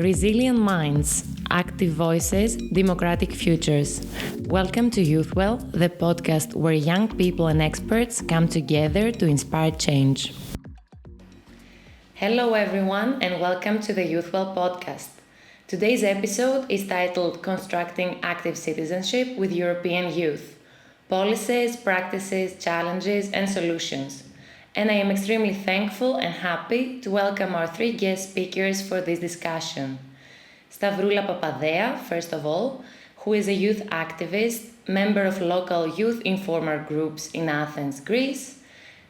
Resilient minds, active voices, democratic futures. Welcome to YouthWell, the podcast where young people and experts come together to inspire change. Hello everyone and welcome to the YouthWell podcast. Today's episode is titled Constructing Active Citizenship with European Youth: Policies, Practices, Challenges and Solutions. And I am extremely thankful and happy to welcome our three guest speakers for this discussion. Stavroula Papadea, first of all, who is a youth activist, member of local youth informal groups in Athens, Greece.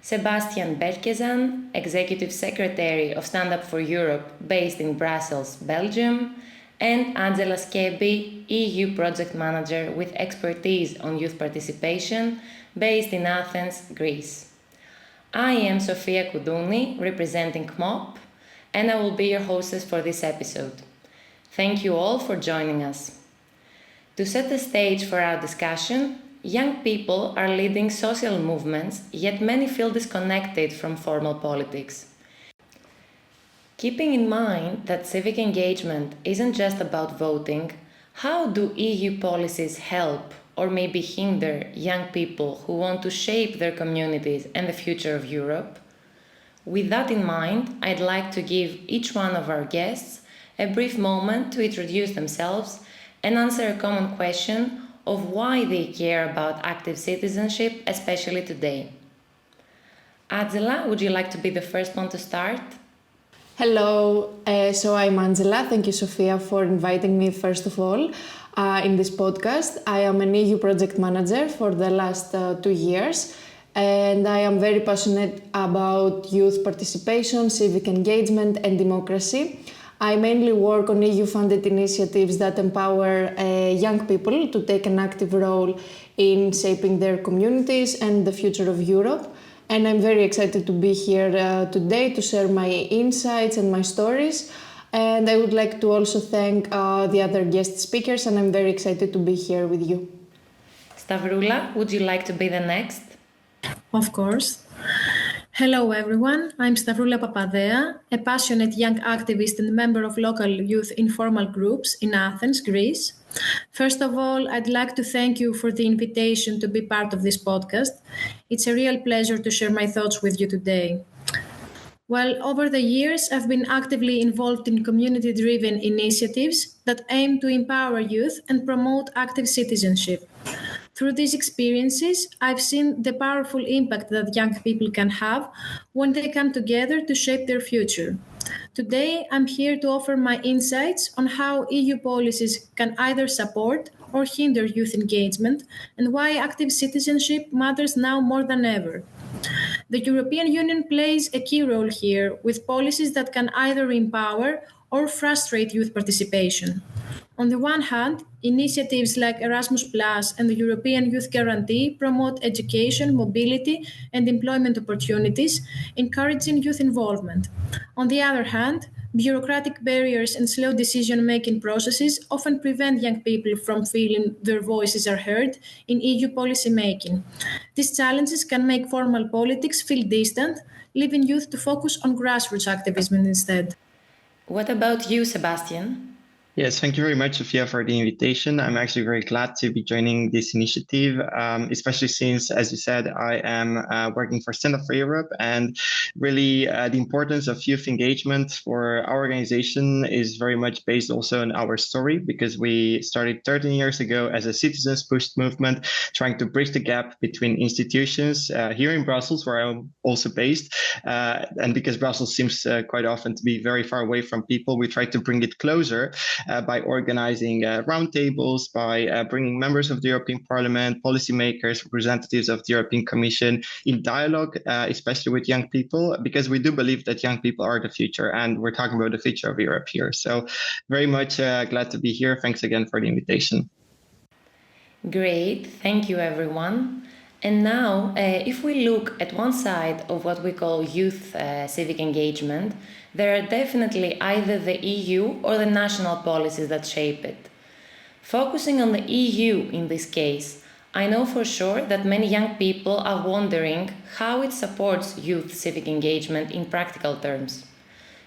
Sebastian Berchesan, Executive Secretary of Stand Up for Europe, based in Brussels, Belgium. And Angela Shkembi, EU Project Manager with expertise on youth participation, based in Athens, Greece. I am Sofia Koudouni, representing KMOP, and I will be your hostess for this episode. Thank you all for joining us. To set the stage for our discussion, young people are leading social movements, yet many feel disconnected from formal politics. Keeping in mind that civic engagement isn't just about voting, how do EU policies help or maybe hinder young people who want to shape their communities and the future of Europe? With that in mind, I'd like to give each one of our guests a brief moment to introduce themselves and answer a common question of why they care about active citizenship, especially today. Angela, would you like to be the first one to start? Hello, so I'm Angela. Thank you, Sofia, for inviting me first of all in this podcast. I am an EU project manager for the last 2 years, and I am very passionate about youth participation, civic engagement and democracy. I mainly work on EU-funded initiatives that empower young people to take an active role in shaping their communities and the future of Europe. And I'm very excited to be here today to share my insights and my stories. And I would like to also thank the other guest speakers, and I'm very excited to be here with you. Stavroula, would you like to be the next? Of course. Hello everyone, I'm Stavroula Papadea, a passionate young activist and member of local youth informal groups in Athens, Greece. First of all, I'd like to thank you for the invitation to be part of this podcast. It's a real pleasure to share my thoughts with you today. Well, over the years, I've been actively involved in community-driven initiatives that aim to empower youth and promote active citizenship. Through these experiences, I've seen the powerful impact that young people can have when they come together to shape their future. Today, I'm here to offer my insights on how EU policies can either support or hinder youth engagement and why active citizenship matters now more than ever. The European Union plays a key role here with policies that can either empower or frustrate youth participation. On the one hand, initiatives like Erasmus Plus and the European Youth Guarantee promote education, mobility, and employment opportunities, encouraging youth involvement. On the other hand, bureaucratic barriers and slow decision-making processes often prevent young people from feeling their voices are heard in EU policy-making. These challenges can make formal politics feel distant, leaving youth to focus on grassroots activism instead. What about you, Sebastian? Yes, thank you very much, Sofia, for the invitation. I'm actually very glad to be joining this initiative, especially since, as you said, I am working for Stand Up for Europe, and really the importance of youth engagement for our organization is very much based also on our story, because we started 13 years ago as a citizens pushed movement, trying to bridge the gap between institutions here in Brussels, where I'm also based, and because Brussels seems quite often to be very far away from people, we try to bring it closer by organizing roundtables, by bringing members of the European Parliament, policymakers, representatives of the European Commission in dialogue, especially with young people, because we do believe that young people are the future, and we're talking about the future of Europe here. So very much glad to be here. Thanks again for the invitation. Great, thank you everyone. And now, if we look at one side of what we call youth civic engagement, there are definitely either the EU or the national policies that shape it. Focusing on the EU in this case, I know for sure that many young people are wondering how it supports youth civic engagement in practical terms.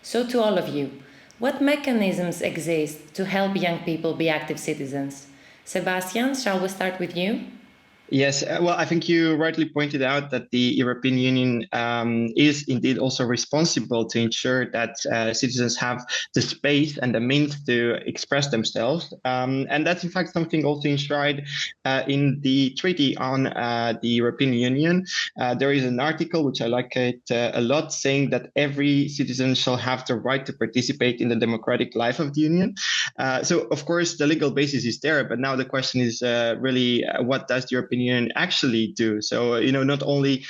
So to all of you, What mechanisms exist to help young people be active citizens? Sebastian, shall we start with you? Yes, well, I think you rightly pointed out that the European Union is indeed also responsible to ensure that citizens have the space and the means to express themselves. And that's in fact something also enshrined in the Treaty on the European Union. There is an article, which I like it a lot, saying that every citizen shall have the right to participate in the democratic life of the Union. So, of course, the legal basis is there, but now the question is really what does the European Union actually do? So, not only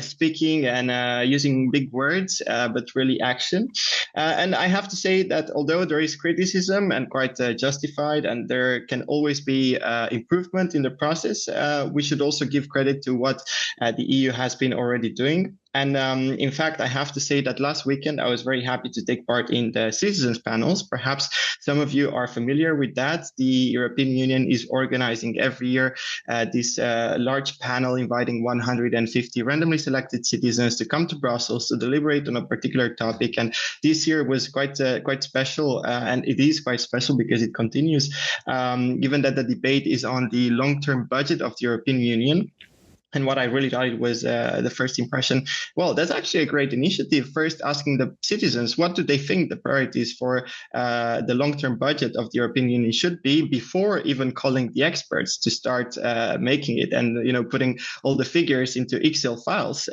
speaking and using big words, but really action. And I have to say that although there is criticism and quite justified, and there can always be improvement in the process, we should also give credit to what the EU has been already doing. And in fact, I have to say that last weekend, I was very happy to take part in the citizens panels. Perhaps some of you are familiar with that. The European Union is organizing every year this large panel inviting 150 randomly selected citizens to come to Brussels to deliberate on a particular topic. And this year was quite special, and it is quite special because it continues, given that the debate is on the long-term budget of the European Union. And what I really thought was the first impression, well, that's actually a great initiative. First, asking the citizens, what do they think the priorities for the long-term budget of the European Union should be before even calling the experts to start making it and, putting all the figures into Excel files.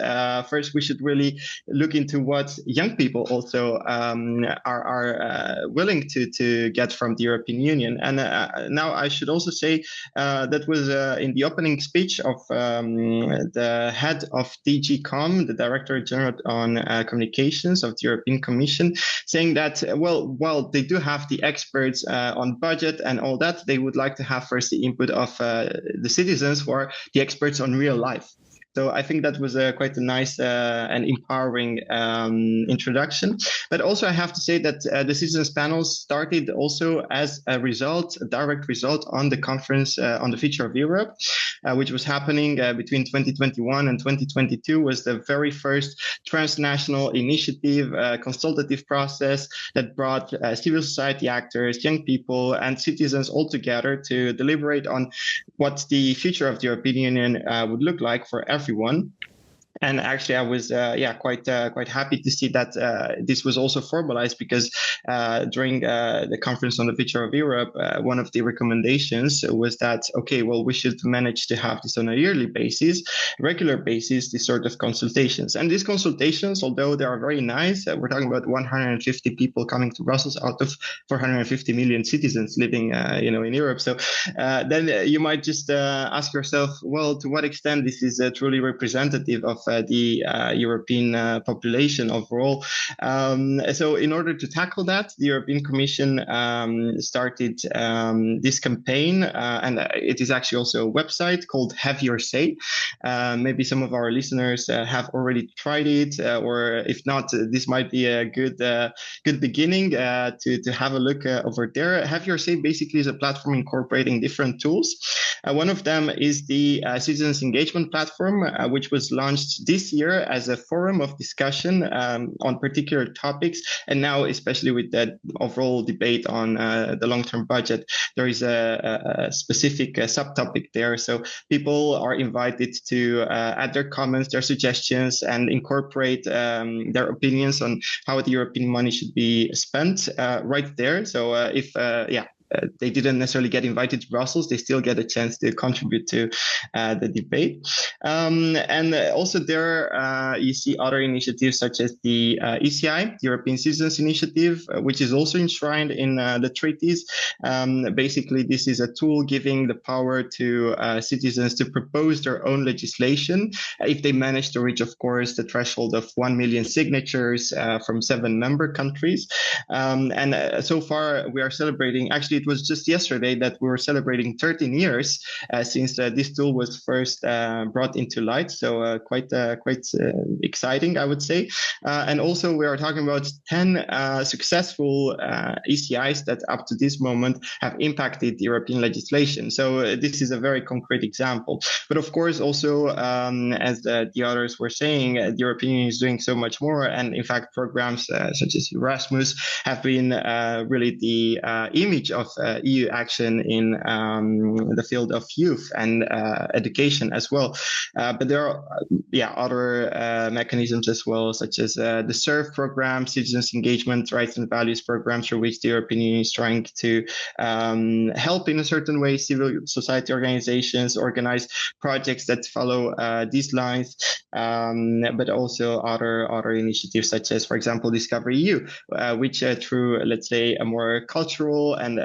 First, we should really look into what young people also are willing to get from the European Union. And now I should also say that was in the opening speech of the head of DG Com, the Director General on Communications of the European Commission, saying that, while they do have the experts on budget and all that, they would like to have first the input of the citizens who are the experts on real life. So I think that was quite a nice and empowering introduction. But also I have to say that the citizens panels started also as a direct result on the conference on the future of Europe, which was happening between 2021 and 2022, was the very first transnational initiative, consultative process that brought civil society actors, young people, and citizens all together to deliberate on what the future of the European Union would look like for everyone. And actually, I was quite happy to see that this was also formalized, because during the conference on the future of Europe, one of the recommendations was that, we should manage to have this on a yearly basis, regular basis, this sort of consultations. And these consultations, although they are very nice, we're talking about 150 people coming to Brussels out of 450 million citizens living, in Europe. So then you might just ask yourself, well, to what extent this is truly representative of the European population overall. So in order to tackle that, the European Commission started this campaign, and it is actually also a website called Have Your Say. Maybe some of our listeners have already tried it, or if not, this might be a good beginning to have a look over there. Have Your Say basically is a platform incorporating different tools. One of them is the Citizens Engagement Platform, which was launched this year as a forum of discussion on particular topics. And now, especially with the overall debate on the long-term budget, there is a specific subtopic there. So people are invited to add their comments, their suggestions, and incorporate their opinions on how the European money should be spent right there. So if they didn't necessarily get invited to Brussels, they still get a chance to contribute to the debate. And also there you see other initiatives such as the ECI, the European Citizens Initiative, which is also enshrined in the treaties. Basically, this is a tool giving the power to citizens to propose their own legislation if they manage to reach, of course, the threshold of 1 million signatures from 7 member countries. And so far, we are celebrating, actually, actually, it was just yesterday that we were celebrating 13 years since this tool was first brought into light. So quite exciting, I would say. And also, we are talking about 10 successful ECIs that up to this moment have impacted European legislation. So this is a very concrete example. But of course, also, as the others were saying, the European Union is doing so much more. And in fact, programs such as Erasmus have been really the image of EU action in the field of youth and education as well. But there are other mechanisms as well, such as the SERV program, Citizens Engagement, Rights and Values programs, through which the European Union is trying to help in a certain way civil society organizations organize projects that follow these lines, but also other initiatives such as, for example, Discover EU, which through, let's say, a more cultural and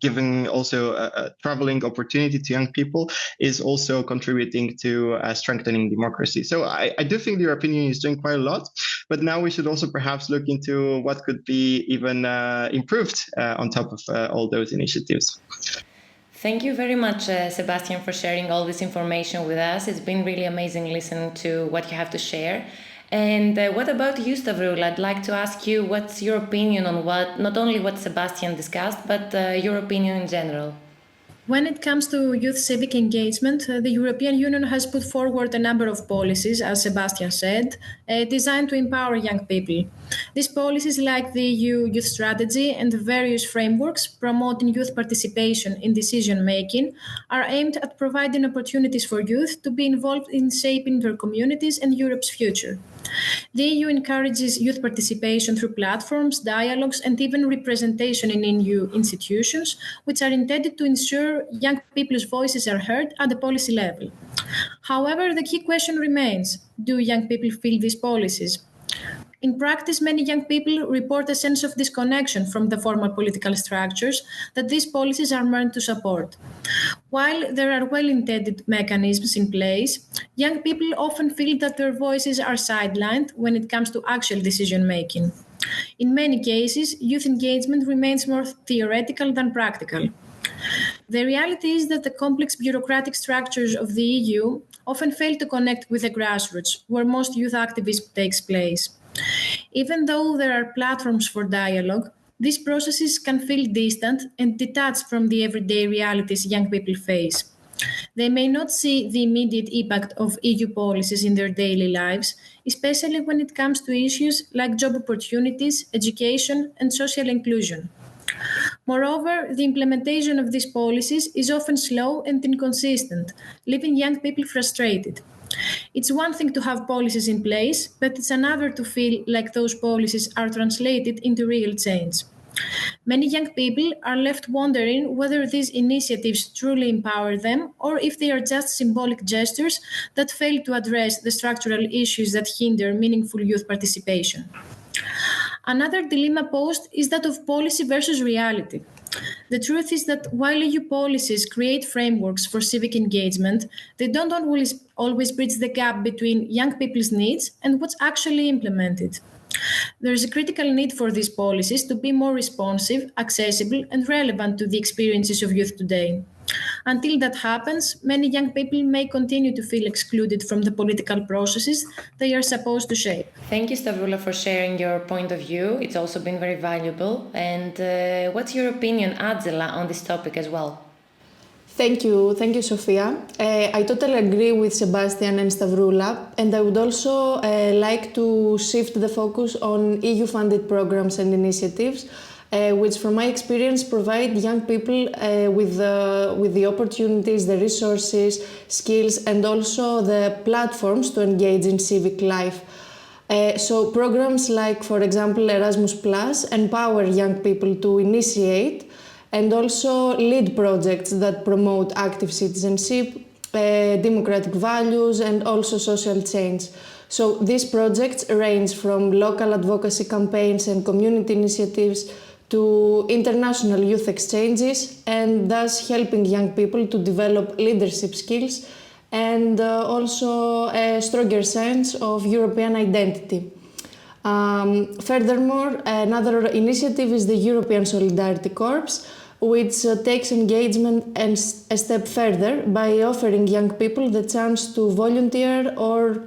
giving also a traveling opportunity to young people, is also contributing to strengthening democracy. So I do think the European Union is doing quite a lot, but now we should also perhaps look into what could be even improved on top of all those initiatives. Thank you very much, Sebastian, for sharing all this information with us. It's been really amazing listening to what you have to share. And what about you, Stavroula? I'd like to ask you, what's your opinion on not only what Sebastian discussed, but your opinion in general? When it comes to youth civic engagement, the European Union has put forward a number of policies, as Sebastian said, designed to empower young people. These policies, like the EU Youth Strategy and the various frameworks promoting youth participation in decision-making, are aimed at providing opportunities for youth to be involved in shaping their communities and Europe's future. The EU encourages youth participation through platforms, dialogues, and even representation in EU institutions, which are intended to ensure young people's voices are heard at the policy level. However, the key question remains: do young people feel these policies? In practice, many young people report a sense of disconnection from the formal political structures that these policies are meant to support. While there are well-intended mechanisms in place, young people often feel that their voices are sidelined when it comes to actual decision-making. In many cases, youth engagement remains more theoretical than practical. The reality is that the complex bureaucratic structures of the EU often fail to connect with the grassroots, where most youth activism takes place. Even though there are platforms for dialogue, these processes can feel distant and detached from the everyday realities young people face. They may not see the immediate impact of EU policies in their daily lives, especially when it comes to issues like job opportunities, education, and social inclusion. Moreover, the implementation of these policies is often slow and inconsistent, leaving young people frustrated. It's one thing to have policies in place, but it's another to feel like those policies are translated into real change. Many young people are left wondering whether these initiatives truly empower them or if they are just symbolic gestures that fail to address the structural issues that hinder meaningful youth participation. Another dilemma posed is that of policy versus reality. The truth is that while EU policies create frameworks for civic engagement, they don't always bridge the gap between young people's needs and what's actually implemented. There is a critical need for these policies to be more responsive, accessible, and relevant to the experiences of youth today. Until that happens, many young people may continue to feel excluded from the political processes they are supposed to shape. Thank you, Stavroula, for sharing your point of view. It's also been very valuable. And what's your opinion, Angela, on this topic as well? Thank you, Sofia. I totally agree with Sebastian and Stavroula, and I would also like to shift the focus on EU-funded programs and initiatives, which from my experience provide young people with the opportunities, the resources, skills, and also the platforms to engage in civic life. So programs like, for example, Erasmus Plus empower young people to initiate and also lead projects that promote active citizenship, democratic values, and also social change. So these projects range from local advocacy campaigns and community initiatives to international youth exchanges, and thus helping young people to develop leadership skills and also a stronger sense of European identity. Furthermore, another initiative is the European Solidarity Corps, which takes engagement a step further by offering young people the chance to volunteer or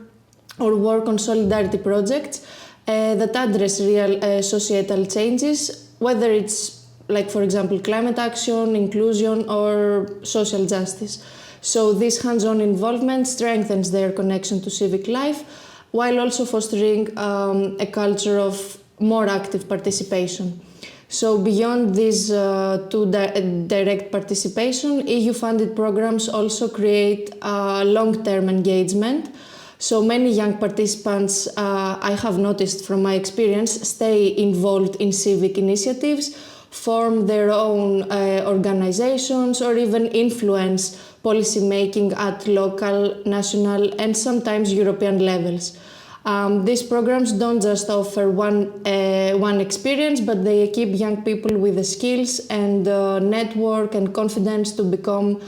work on solidarity projects that address real societal changes, whether it's like, for example, climate action, inclusion, or social justice. So this hands-on involvement strengthens their connection to civic life, while also fostering a culture of more active participation. So beyond this direct participation, EU-funded programs also create long-term engagement. So many young participants, I have noticed from my experience, stay involved in civic initiatives, form their own organizations, or even influence policy making at local, national, and sometimes European levels. These programs don't just offer one experience, but they equip young people with the skills and network and confidence to become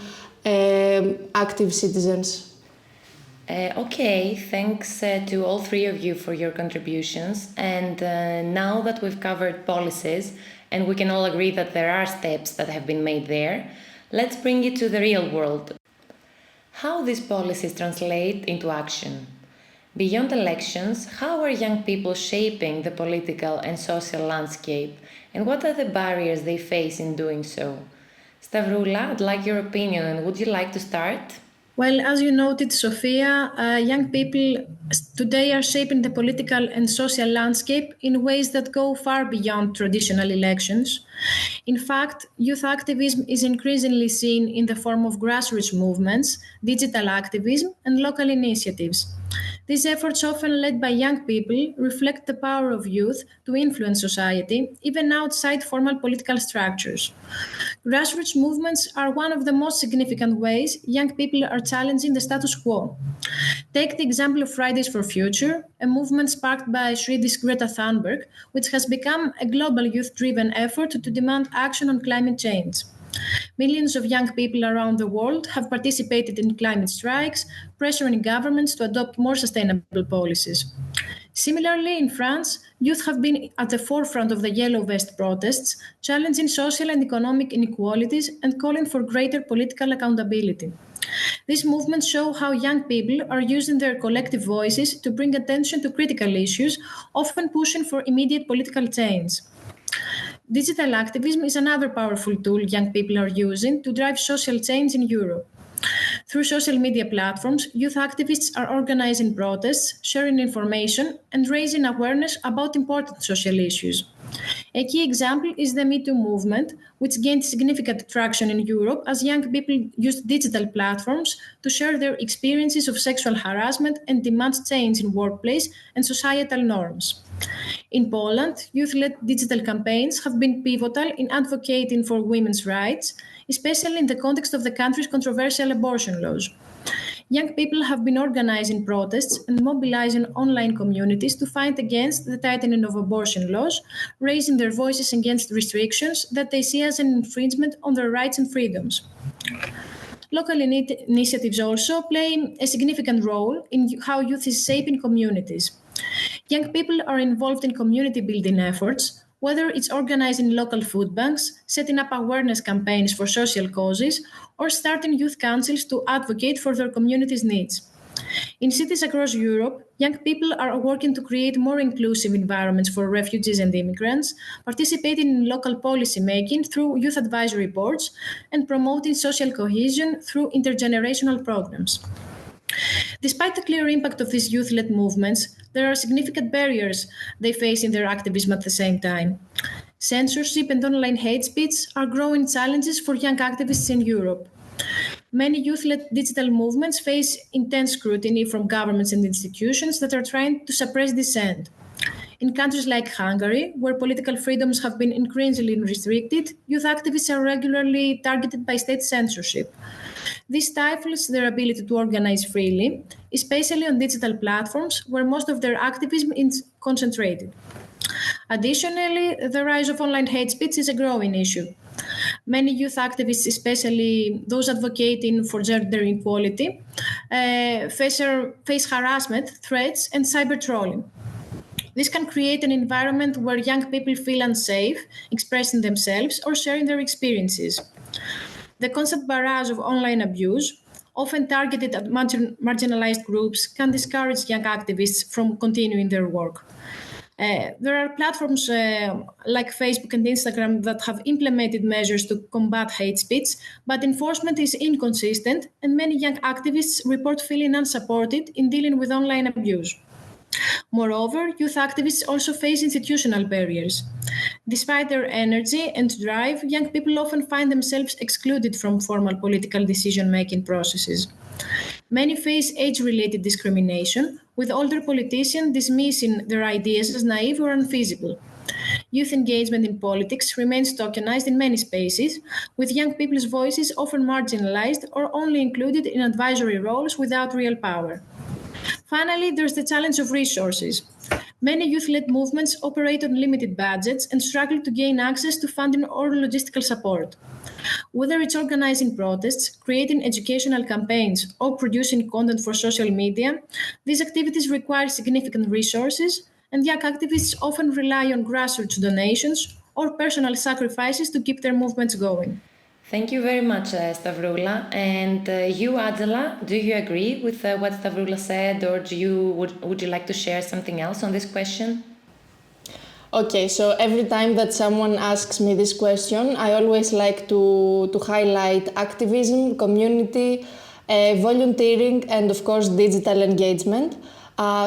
active citizens. Okay, thanks to all three of you for your contributions. And now that we've covered policies, and we can all agree that there are steps that have been made there, let's bring it to the real world. How these policies translate into action. Beyond elections, how are young people shaping the political and social landscape, and what are the barriers they face in doing so? Stavroula, I'd like your opinion, and would you like to start? Well, as you noted, Sofia, young people today are shaping the political and social landscape in ways that go far beyond traditional elections. In fact, youth activism is increasingly seen in the form of grassroots movements, digital activism, and local initiatives. These efforts, often led by young people, reflect the power of youth to influence society, even outside formal political structures. Grassroots movements are one of the most significant ways young people are challenging the status quo. Take the example of Fridays for Future, a movement sparked by Swedish Greta Thunberg, which has become a global youth-driven effort to demand action on climate change. Millions of young people around the world have participated in climate strikes, pressuring governments to adopt more sustainable policies. Similarly, in France, youth have been at the forefront of the Yellow Vest protests, challenging social and economic inequalities and calling for greater political accountability. These movements show how young people are using their collective voices to bring attention to critical issues, often pushing for immediate political change. Digital activism is another powerful tool young people are using to drive social change in Europe. Through social media platforms, youth activists are organizing protests, sharing information, and raising awareness about important social issues. A key example is the Me Too movement, which gained significant traction in Europe as young people used digital platforms to share their experiences of sexual harassment and demand change in workplace and societal norms. In Poland, youth-led digital campaigns have been pivotal in advocating for women's rights, especially in the context of the country's controversial abortion laws. Young people have been organizing protests and mobilizing online communities to fight against the tightening of abortion laws, raising their voices against restrictions that they see as an infringement on their rights and freedoms. Local initiatives also play a significant role in how youth is shaping communities. Young people are involved in community building efforts, whether it's organizing local food banks, setting up awareness campaigns for social causes, or starting youth councils to advocate for their community's needs. In cities across Europe, young people are working to create more inclusive environments for refugees and immigrants, participating in local policy making through youth advisory boards, and promoting social cohesion through intergenerational programs. Despite the clear impact of these youth-led movements, there are significant barriers they face in their activism at the same time. Censorship and online hate speech are growing challenges for young activists in Europe. Many youth-led digital movements face intense scrutiny from governments and institutions that are trying to suppress dissent. In countries like Hungary, where political freedoms have been increasingly restricted, youth activists are regularly targeted by state censorship. This stifles their ability to organize freely, especially on digital platforms where most of their activism is concentrated. Additionally, the rise of online hate speech is a growing issue. Many youth activists, especially those advocating for gender equality, face harassment, threats, and cyber trolling. This can create an environment where young people feel unsafe, expressing themselves or sharing their experiences. The constant barrage of online abuse, often targeted at marginalized groups, can discourage young activists from continuing their work. There are platforms like Facebook and Instagram that have implemented measures to combat hate speech, but enforcement is inconsistent, and many young activists report feeling unsupported in dealing with online abuse. Moreover, youth activists also face institutional barriers. Despite their energy and drive, young people often find themselves excluded from formal political decision making processes. Many face age related discrimination, with older politicians dismissing their ideas as naive or unfeasible. Youth engagement in politics remains tokenized in many spaces, with young people's voices often marginalized or only included in advisory roles without real power. Finally, there's the challenge of resources. Many youth led movements operate on limited budgets and struggle to gain access to funding or logistical support. Whether it's organizing protests, creating educational campaigns, or producing content for social media, these activities require significant resources, and young activists often rely on grassroots donations or personal sacrifices to keep their movements going. Thank you very much, Stavroula. And you, Angela, do you agree with what Stavroula said, or would you like to share something else on this question? Okay, so every time that someone asks me this question, I always like to highlight activism, community, volunteering, and of course digital engagement.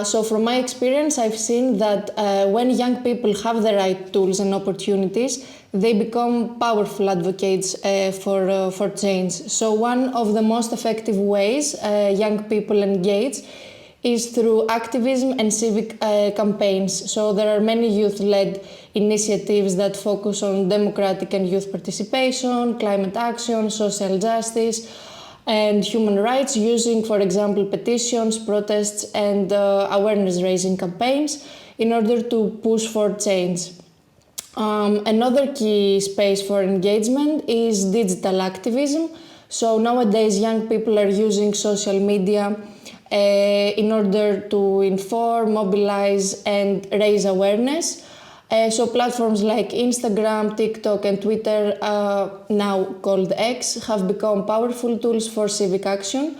So from my experience, I've seen that when young people have the right tools and opportunities, they become powerful advocates for change. So one of the most effective ways young people engage is through activism and civic campaigns. So there are many youth-led initiatives that focus on democratic and youth participation, climate action, social justice, and human rights, using, for example, petitions, protests, and awareness-raising campaigns in order to push for change. Another key space for engagement is digital activism. So nowadays, young people are using social media in order to inform, mobilize, and raise awareness. So platforms like Instagram, TikTok, and Twitter, now called X, have become powerful tools for civic action,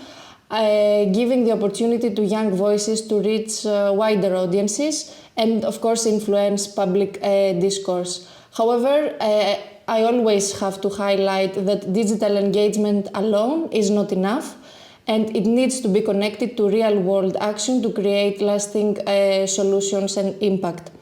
giving the opportunity to young voices to reach wider audiences and, of course, influence public discourse. However, I always have to highlight that digital engagement alone is not enough, and it needs to be connected to real-world action to create lasting solutions and impact.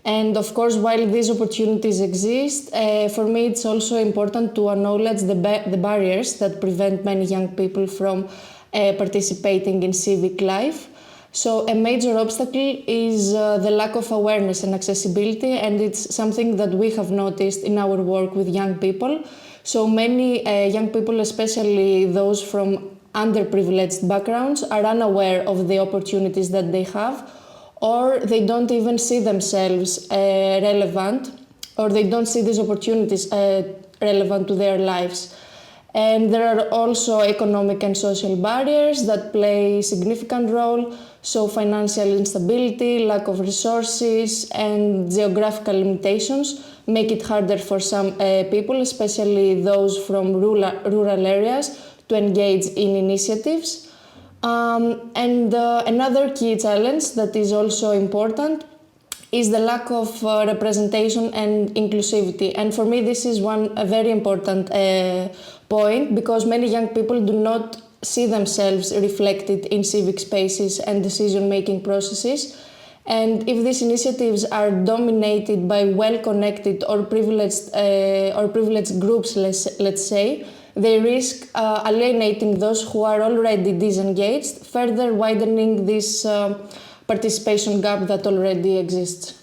And of course, while these opportunities exist, for me it's also important to acknowledge the barriers that prevent many young people from participating in civic life. So a major obstacle is the lack of awareness and accessibility, and it's something that we have noticed in our work with young people. So many young people, especially those from underprivileged backgrounds, are unaware of the opportunities that they have, or they don't even see themselves relevant, or they don't see these opportunities relevant to their lives. And there are also economic and social barriers that play a significant role. So financial instability, lack of resources, and geographical limitations make it harder for some people, especially those from rural areas, to engage in initiatives. Another key challenge that is also important is the lack of representation and inclusivity. And for me, this is a very important point, because many young people do not see themselves reflected in civic spaces and decision-making processes. And if these initiatives are dominated by well-connected or privileged groups, let's say, they risk alienating those who are already disengaged, further widening this participation gap that already exists.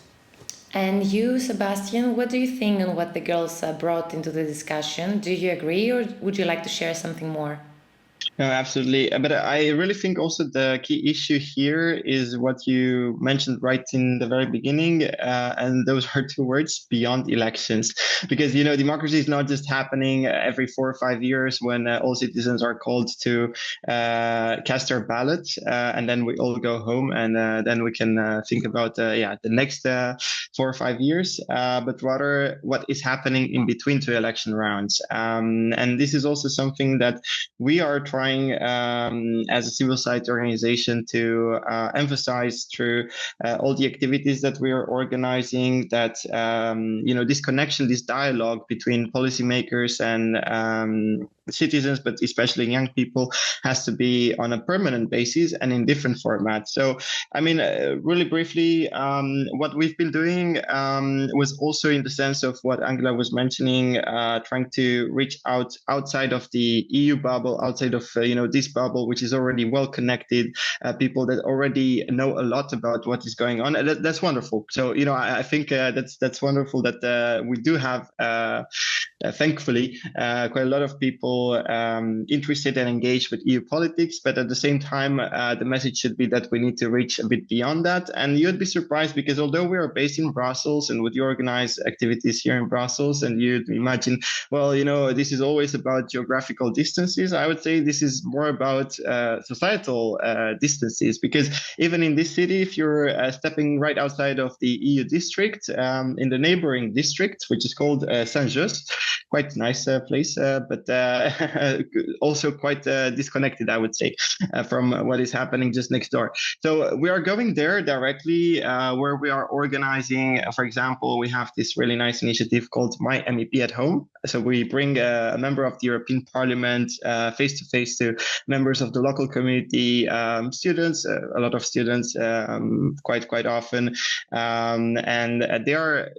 And you, Sebastian, what do you think on what the girls brought into the discussion? Do you agree, or would you like to share something more? No, absolutely. But I really think also the key issue here is what you mentioned right in the very beginning. And those are two words: beyond elections. Because, democracy is not just happening every 4 or 5 years when all citizens are called to cast their ballot. And then we all go home and then we can think about the next 4 or 5 years. But rather what is happening in between two election rounds. And this is also something that we are trying as a civil society organization to emphasize through all the activities that we are organizing, that this connection, this dialogue between policymakers and citizens, but especially young people, has to be on a permanent basis and in different formats. So, really briefly, what we've been doing was also in the sense of what Angela was mentioning, trying to reach outside of the EU bubble, outside of this bubble, which is already well connected, people that already know a lot about what is going on. And that's wonderful. So, I think that's wonderful that we do have, thankfully, quite a lot of people interested and engaged with EU politics. But at the same time, the message should be that we need to reach a bit beyond that. And you'd be surprised, because although we are based in Brussels and would organize activities here in Brussels, and you'd imagine, well, this is always about geographical distances. I would say this is more about societal distances, because even in this city, if you're stepping right outside of the EU district, in the neighboring district, which is called Saint-Just, quite nice place, but also quite disconnected, I would say, from what is happening just next door. So we are going there directly, where we are organizing, for example, we have this really nice initiative called My MEP at Home. So we bring a member of the European Parliament face to face to members of the local community, students, a lot of students, quite often, and they are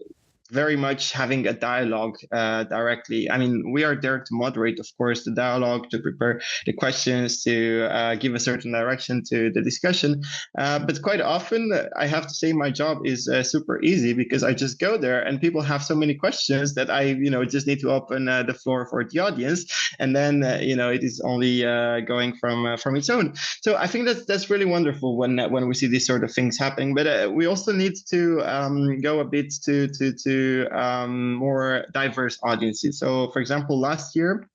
very much having a dialogue directly. We are there to moderate, of course, the dialogue, to prepare the questions, to give a certain direction to the discussion. But quite often, I have to say, my job is super easy, because I just go there and people have so many questions that I, just need to open the floor for the audience, and then it is only going from its own. So I think that's really wonderful when we see these sort of things happening. But we also need to go a bit to more diverse audiences. So, for example, last year,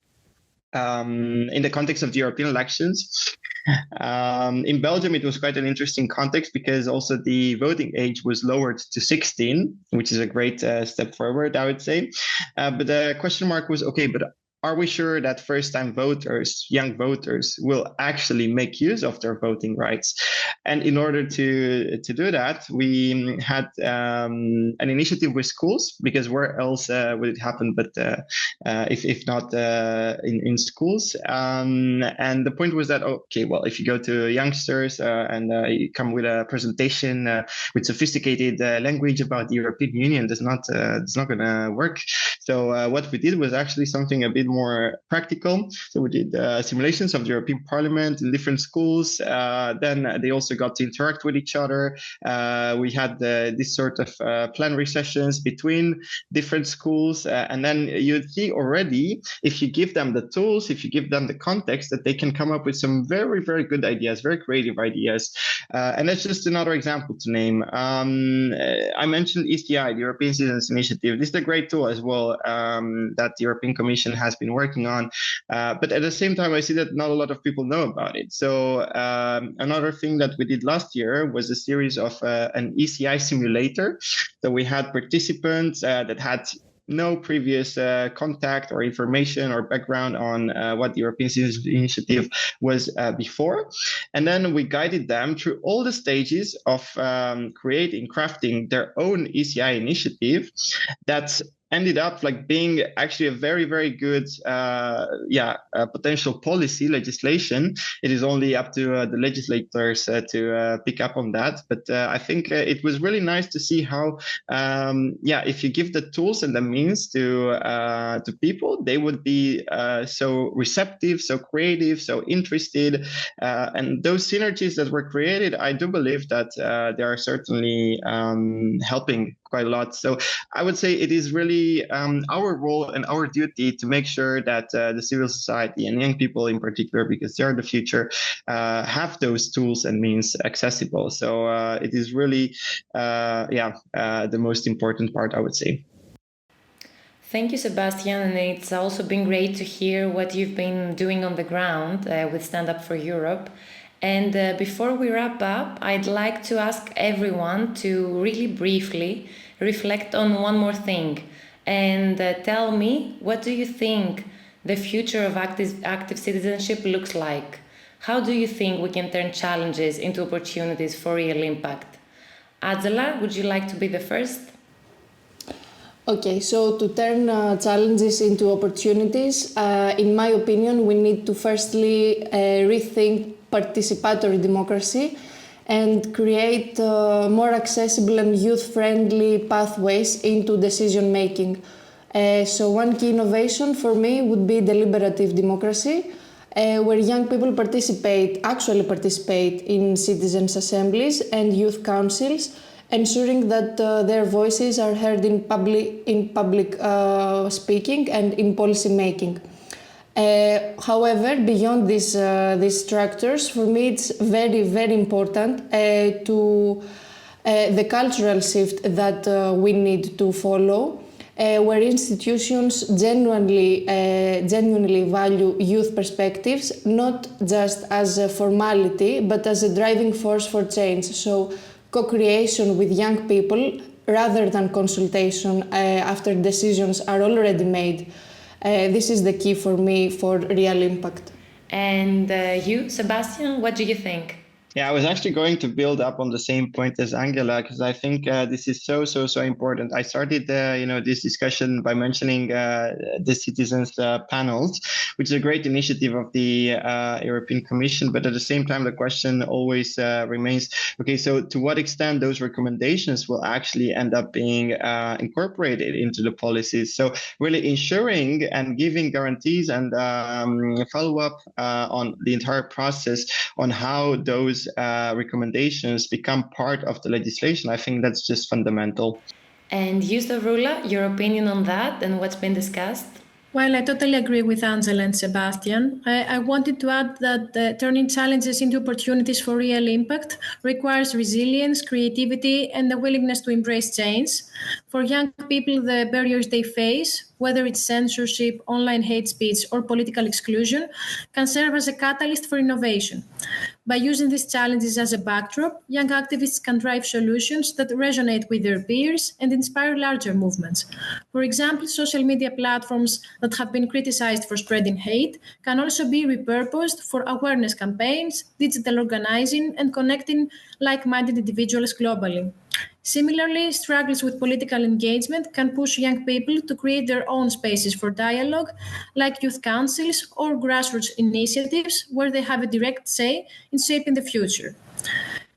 in the context of the European elections, in Belgium, it was quite an interesting context, because also the voting age was lowered to 16, which is a great step forward, I would say. But the question mark was, okay, but are we sure that first-time voters, young voters, will actually make use of their voting rights? And in order to do that, we had an initiative with schools, because where else would it happen but if not in schools? And the point was that, okay, well, if you go to youngsters and you come with a presentation with sophisticated language about the European Union, it's not going to work. So what we did was actually something a bit more practical. So we did simulations of the European Parliament in different schools. Then they also got to interact with each other. We had this sort of plenary sessions between different schools. And then you'd see already, if you give them the tools, if you give them the context, that they can come up with some very, very good ideas, very creative ideas. And that's just another example to name. I mentioned ECI, the European Citizens Initiative. This is a great tool as well, that the European Commission has been working on. But at the same time, I see that not a lot of people know about it. So another thing that we did last year was a series of an ECI simulator. So we had participants that had no previous contact or information or background on what the European Citizens Initiative was before. And then we guided them through all the stages of crafting their own ECI initiative that ended up being actually a very, very good potential policy legislation. It is only up to the legislators to pick up on that. But I think it was really nice to see how, if you give the tools and the means to people, they would be so receptive, so creative, so interested. And those synergies that were created, I do believe that they are certainly helping quite a lot. So I would say it is really our role and our duty to make sure that the civil society and young people in particular, because they are the future, have those tools and means accessible. So it is really, the most important part, I would say. Thank you, Sebastian, and it's also been great to hear what you've been doing on the ground with Stand Up for Europe. And before we wrap up, I'd like to ask everyone to really briefly reflect on one more thing and tell me, what do you think the future of active citizenship looks like? How do you think we can turn challenges into opportunities for real impact? Angela, would you like to be the first? Okay, so to turn challenges into opportunities, in my opinion, we need to firstly rethink participatory democracy and create more accessible and youth-friendly pathways into decision-making. So one key innovation for me would be deliberative democracy, where young people actually participate in citizens' assemblies and youth councils, ensuring that their voices are heard in public speaking and in policy making. However, beyond these structures, for me it's very, very important to the cultural shift that we need to follow, where institutions genuinely value youth perspectives, not just as a formality, but as a driving force for change. So co-creation with young people rather than consultation after decisions are already made. This is the key for me for real impact. And you, Sebastian, what do you think? Yeah, I was actually going to build up on the same point as Angela, because I think this is so important. I started this discussion by mentioning the citizens panels, which is a great initiative of the European Commission. But at the same time, the question always remains, okay, so to what extent those recommendations will actually end up being incorporated into the policies? So really ensuring and giving guarantees and follow-up on the entire process on how those recommendations become part of the legislation. I think that's just fundamental. And you, Stavroula, your opinion on that and what's been discussed? Well, I totally agree with Angela and Sebastian. I wanted to add that turning challenges into opportunities for real impact requires resilience, creativity, and the willingness to embrace change. For young people, the barriers they face, whether it's censorship, online hate speech, or political exclusion, can serve as a catalyst for innovation. By using these challenges as a backdrop, young activists can drive solutions that resonate with their peers and inspire larger movements. For example, social media platforms that have been criticized for spreading hate can also be repurposed for awareness campaigns, digital organizing, and connecting like-minded individuals globally. Similarly, struggles with political engagement can push young people to create their own spaces for dialogue, like youth councils or grassroots initiatives where they have a direct say in shaping the future.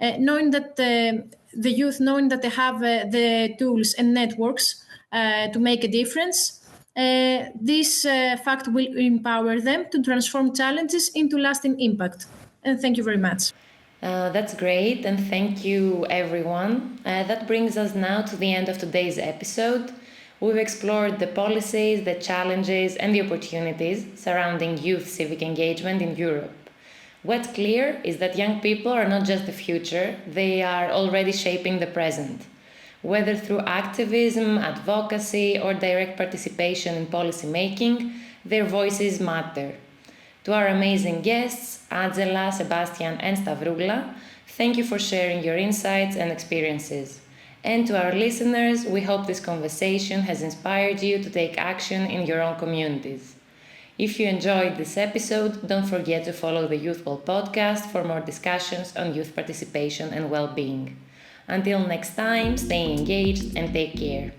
Knowing that the youth, knowing that they have the tools and networks to make a difference, this fact will empower them to transform challenges into lasting impact. And thank you very much. That's great, and thank you, everyone. That brings us now to the end of today's episode. We've explored the policies, the challenges, and the opportunities surrounding youth civic engagement in Europe. What's clear is that young people are not just the future, they are already shaping the present. Whether through activism, advocacy, or direct participation in policy making, their voices matter. To our amazing guests, Angela, Sebastian, and Stavroula, thank you for sharing your insights and experiences. And to our listeners, we hope this conversation has inspired you to take action in your own communities. If you enjoyed this episode, don't forget to follow the Youthful podcast for more discussions on youth participation and well-being. Until next time, stay engaged and take care.